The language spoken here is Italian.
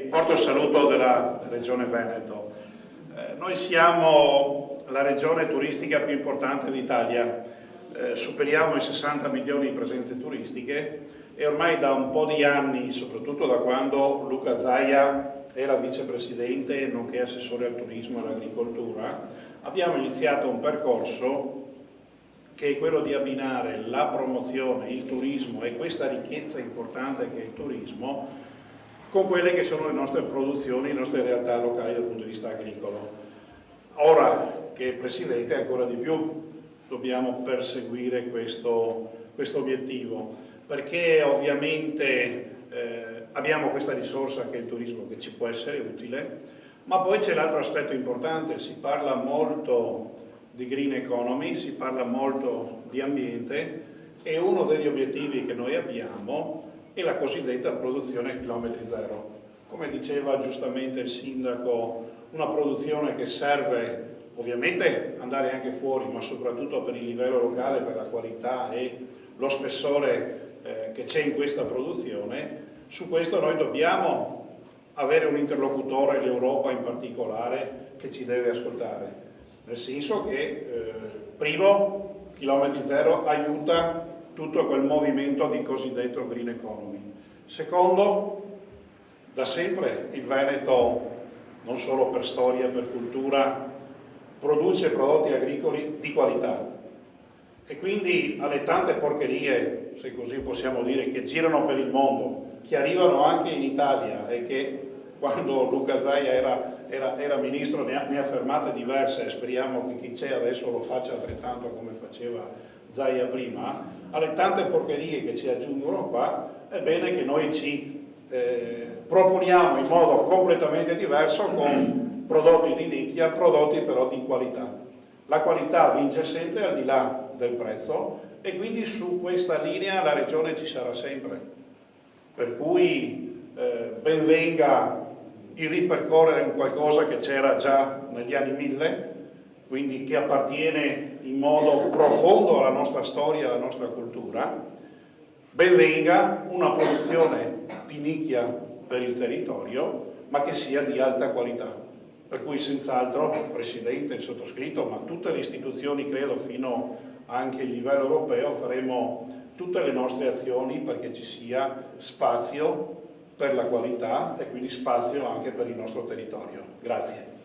porto il saluto della Regione Veneto. Noi siamo la regione turistica più importante d'Italia, superiamo i 60 milioni di presenze turistiche e ormai da un po' di anni, soprattutto da quando Luca Zaia era vicepresidente nonché assessore al turismo e all'agricoltura, abbiamo iniziato un percorso che è quello di abbinare la promozione, il turismo e questa ricchezza importante che è il turismo con quelle che sono le nostre produzioni, le nostre realtà locali dal punto di vista agricolo. Ora che è Presidente ancora di più dobbiamo perseguire questo obiettivo, perché ovviamente abbiamo questa risorsa che è il turismo che ci può essere utile, ma poi c'è l'altro aspetto importante, si parla molto di green economy, si parla molto di ambiente e uno degli obiettivi che noi abbiamo è la cosiddetta produzione a chilometri zero. Come diceva giustamente il Sindaco, una produzione che serve ovviamente andare anche fuori, ma soprattutto per il livello locale, per la qualità e lo spessore che c'è in questa produzione. Su questo noi dobbiamo avere un interlocutore, l'Europa in particolare, che ci deve ascoltare. Nel senso che, primo, chilometri zero aiuta tutto quel movimento di cosiddetto green economy. Secondo, da sempre il Veneto, non solo per storia, per cultura, produce prodotti agricoli di qualità e quindi alle tante porcherie, se così possiamo dire, che girano per il mondo, che arrivano anche in Italia e che quando Luca Zaia era ministro ne ha fermate diverse e speriamo che chi c'è adesso lo faccia altrettanto come faceva Zaia prima, alle tante porcherie che ci aggiungono qua, è bene che noi ci proponiamo in modo completamente diverso con prodotti di nicchia, prodotti però di qualità. La qualità vince sempre al di là del prezzo e quindi su questa linea la Regione ci sarà sempre. Per cui ben venga il ripercorrere un qualcosa che c'era già negli anni 1000, quindi che appartiene in modo profondo alla nostra storia, alla nostra cultura. Ben venga una produzione di nicchia per il territorio, ma che sia di alta qualità. Per cui senz'altro il Presidente, il sottoscritto, ma tutte le istituzioni, credo, fino anche a livello europeo, faremo tutte le nostre azioni perché ci sia spazio per la qualità e quindi spazio anche per il nostro territorio. Grazie.